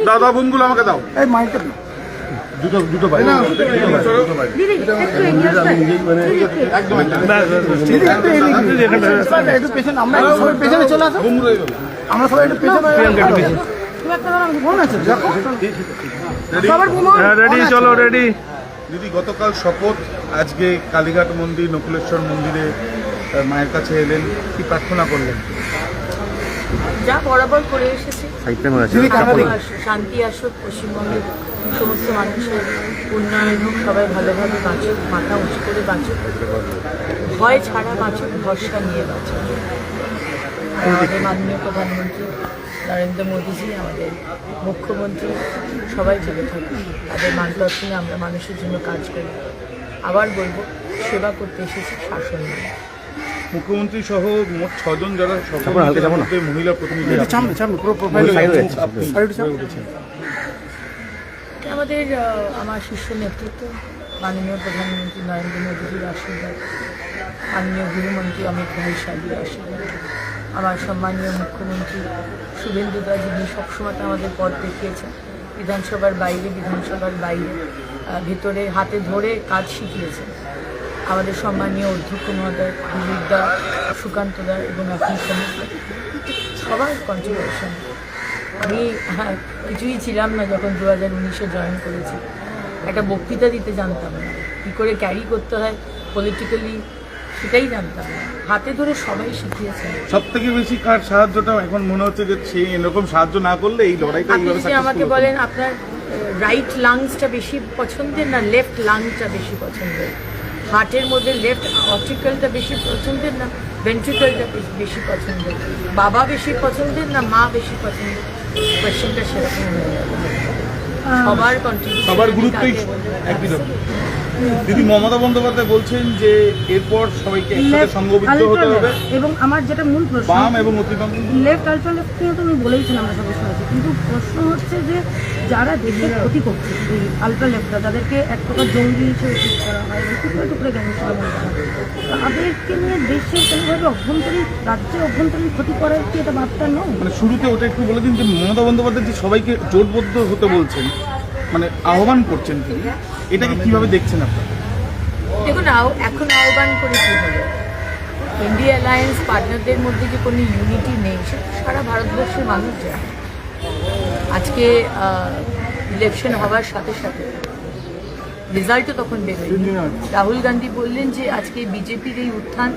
দাদা বোনগুলো আমাকে দাও। এই মাইকটা দাও। দুটো ভাই একটু পেছনে আমরা সবাই পেছনে চলে আসো, আমরা সবাই একটু পেছনে রেডি, চলো রেডি। দিদি, গতকাল শপথ, আজকে কালীঘাট মন্দির, নকুলেশ্বর মন্দিরে মায়ের কাছে এলেন, কি প্রার্থনা করলেন? যা বরাবর করে এসেছি, শান্তি আসুক, পশ্চিমবঙ্গের সমস্ত মানুষের উন্নয়ন হোক, সবাই ভালোভাবে বাঁচুক, মাথা উঁচু করে বাঁচুক, ভয় ছাড়া বাঁচুক, ভরসা নিয়ে বাঁচুক। আমাদের মাননীয় প্রধানমন্ত্রী নরেন্দ্র মোদীজি, আমাদের মুখ্যমন্ত্রী সবাই ভালো থাকুক, তাদের মার্গদর্শনে আমরা মানুষের জন্য কাজ করি। আবার বলবো, সেবা করতে এসেছি, শাসন নয়। মুখ্যমন্ত্রী সহ মোট 6 জন যারা মহিলা প্রতিনিধি, আমাদের আমার শীর্ষ নেতৃত্ব মাননীয় প্রধানমন্ত্রী নরেন্দ্র মোদীজির আশীর্বাদ, মাননীয় গৃহমন্ত্রী অমিত ভাই শাহীর আশীর্বাদ, আমার সম্মানীয় মুখ্যমন্ত্রী শুভেন্দুদা, যিনি সবসময় আমাদের পথ দেখিয়েছেন, বিধানসভার বাইরে, ভেতরে হাতে ধরে কাজ শিখিয়েছেন, আমাদের সম্মানীয় অধ্যক্ষ মহোদয় দিলীপদা, সুকান্তদা এবং আপনি সমস্ত সবার কন্ট্রিবিউশন। আমি কিছুই ছিলাম না যখন 2019-এ জয়েন করেছি, একটা বক্তৃতা দিতে জানতাম না, কী করে ক্যারি করতে হয় পলিটিক্যালি সেটাই জানতাম না, হাতে ধরে সবাই শিখিয়েছেন। সব থেকে বেশি কার সাহায্যটা এখন মনে হচ্ছে যে সে এরকম সাহায্য না করলে এই লড়াইটা আপনি আমাকে বলেন, আপনার রাইট লাংসটা বেশি পছন্দের না লেফট লাংসটা বেশি পছন্দের? হার্টের মধ্যে লেফট অর্টিকেলটা বেশি পছন্দের না ভেন্ট্রিকেলটা বেশি পছন্দের? বাবা বেশি পছন্দের না মা বেশি পছন্দের? কোয়েশ্চেনটা সেরকম হয়ে যাবে। সবার কন্ট্রিবিউশন, সবার গুরুত্বই একই রকম। দিদি, মমতা বন্দ্যোপাধ্যায় বলছেন যে এরপর সবাইকে একসাথে সংঘবদ্ধ হতে হবে, এবং আমার যেটা মূল প্রশ্ন, বাম এবং অতিবাম লেফট আলট্রা লেফট নিয়ে তো আমি বলেইছিলাম, আমরা সবাই শুনেছি, কিন্তু প্রশ্ন হচ্ছে যে যারা দেশের ক্ষতি করছে, এই আলট্রা লেফটরা, যাদেরকে এক প্রকার জঙ্গি হিসেবে ঠিক করা হয়, টুকরে টুকরে গ্যাংস্টার মনে করা হয়, তাদেরকে নিয়ে দেশের কোনোভাবে রাজ্যে অভ্যন্তরীণ ক্ষতি করার কি এটা বার্তা নয়? মানে শুরুতে ওটা একটু বলে দিন যে মমতা বন্দ্যোপাধ্যায় যে সবাইকে জোটবদ্ধ হতে বলছেন, মানে আহ্বান করছেন তিনি, এটাকে কিভাবে দেখছেন আপনারা? দেখুন, এখন আহ্বান করে কী হবে? ইন্ডিয়া অ্যালায়েন্স পার্টনারদের মধ্যে যে কোনো ইউনিটি নেই, সেটা সারা ভারতবর্ষের মানুষ জানে। আজকে ইলেকশন হওয়ার সাথে সাথে রেজাল্টও তখন বেরোয়নি। রাহুল গান্ধী বললেন যে আজকে বিজেপির এই উত্থান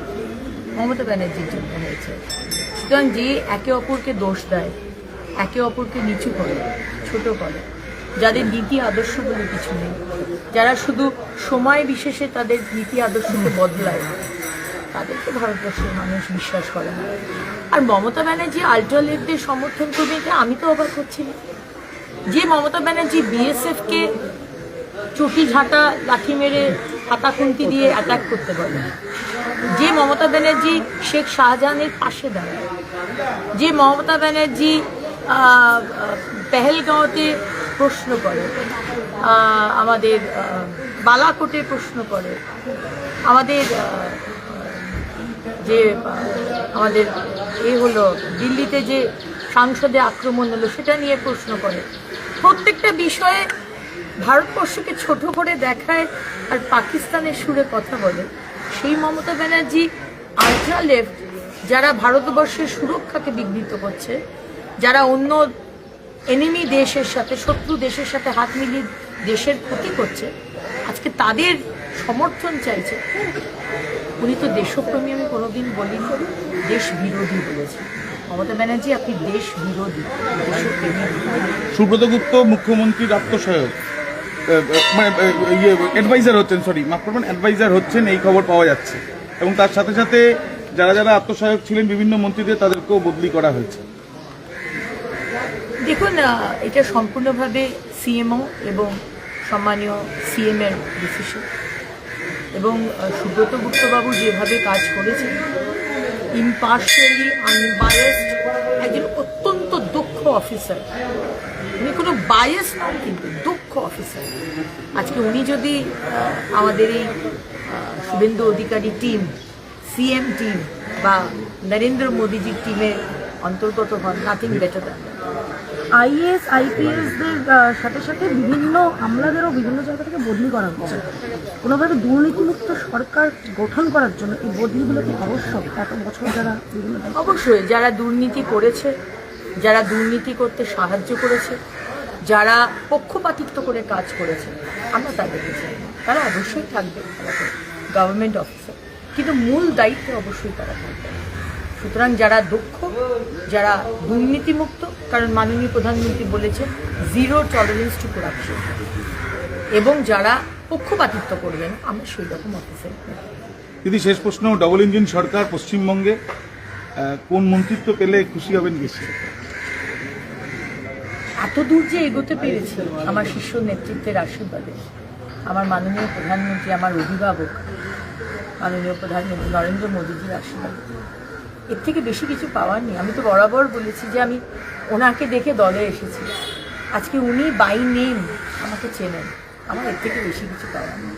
মমতা ব্যানার্জির জন্য হয়েছে। সুতরাং যে একে অপরকে দোষ দেয়, একে অপরকে নিচু করে, ছোট করে, যাদের নীতি আদর্শ বলে কিছু নেই, যারা শুধু সময় বিশেষে তাদের নীতি আদর্শকে বদলায়, তাদেরকে ভারতবর্ষের মানুষ বিশ্বাস করে না। আর মমতা ব্যানার্জি আলট্রা লেফটদের সমর্থন করবে, এটা আমি তো অবাক হচ্ছি না। যে মমতা ব্যানার্জি বিএসএফকে চটি ঝাঁটা লাঠি মেরে হাতা খুন্তি দিয়ে অ্যাটাক করতে বলে, যে মমতা ব্যানার্জি শেখ শাহজাহানের পাশে দাঁড়ায়, যে মমতা ব্যানার্জি পেহেলগাঁওতে প্রশ্ন করে, আমাদের বালাকোটে প্রশ্ন করে, আমাদের যে আমাদের হলো দিল্লিতে যে সংসদে আক্রমণ হলো সেটা নিয়ে প্রশ্ন করে, প্রত্যেকটা বিষয়ে ভারতবর্ষকে ছোট করে দেখায় আর পাকিস্তানের সুরে কথা বলে, সেই মমতা ব্যানার্জি আলট্রা লেফট যারা ভারতবর্ষের সুরক্ষাকে বিঘ্নিত করছে, যারা অন্য এনিমি দেশের সাথে, শত্রু দেশের সাথে হাত মিলিয়ে দেশের ক্ষতি করছে, আজকে তাদের সমর্থন চাইছে। উনি তো দেশপ্রেমী আমি কোনোদিন বলিনি, দেশ বিরোধী বলেছি। মমতা ব্যানার্জি, আপনি দেশ বিরোধী, দেশপ্রেমী। সুব্রত গুপ্ত মুখ্যমন্ত্রীর আত্মসহায়ক, মানে অ্যাডভাইজার হচ্ছেন, অ্যাডভাইজার হচ্ছেন, এই খবর পাওয়া যাচ্ছে, এবং তার সাথে সাথে যারা যারা আত্মসহায়ক ছিলেন বিভিন্ন মন্ত্রীদের, তাদেরকেও বদলি করা হয়েছে। দেখুন, এটা সম্পূর্ণভাবে সিএমও এবং সম্মানীয় সিএমের ডিসিশন, এবং সুব্রত গুপ্তবাবু যেভাবে কাজ করেছেন, ইম্পার্শিয়ালি আনবায়াসড, একজন অত্যন্ত দক্ষ অফিসার, উনি কোনো বায়াস নন, কিন্তু দক্ষ অফিসার। আজকে উনি যদি আমাদের এই Suvendu Adhikari team, CM team বা নরেন্দ্র মোদীজির টিমের অন্তর্গত হন, nothing better than that. IAS আইপিএসদের সাথে সাথে বিভিন্ন আমলাদেরও বিভিন্ন জায়গা থেকে বদলি করা হচ্ছে। কোনোভাবে দুর্নীতিমুক্ত সরকার গঠন করার জন্য এই বদলিগুলো কি আবশ্যক? এত বছর যারা বিভিন্ন অবশ্যই যারা দুর্নীতি করেছে, যারা দুর্নীতি করতে সাহায্য করেছে, যারা পক্ষপাতিত্ব করে কাজ করেছে, আমরা তাদেরকে চাই না। তারা অবশ্যই থাকবে গভর্নমেন্ট অফিসে, কিন্তু মূল দায়িত্বে অবশ্যই তারা থাকবে। সুতরাং যারা দক্ষ, যারা দুর্নীতিমুক্ত, কারণ মাননীয় প্রধানমন্ত্রী বলেছেন জিরো টলারেন্স টু করাপশন, এবং যারা পক্ষপাতিত্ব করবেন, আমরা সেই রকম অফিসে। দিদি, শেষ প্রশ্ন, ডবল ইঞ্জিন সরকার পশ্চিমবঙ্গে কোন মন্ত্রিত্ব পেলে খুশি হবেন বেশি? এত দূর যে এগোতে পেরেছি আমার শীর্ষ নেতৃত্বের আশীর্বাদে, আমার মাননীয় প্রধানমন্ত্রী, আমার অভিভাবক মাননীয় প্রধানমন্ত্রী নরেন্দ্র মোদীজির আশীর্বাদে, এর থেকে বেশি কিছু পাওয়ার নেই। আমি তো বরাবর বলেছি যে আমি ওনাকে দেখে দলে এসেছি, আজকে উনি বাই নেম আমাকে চেনেন, আমার এর থেকে বেশি কিছু পাওয়ার নেই।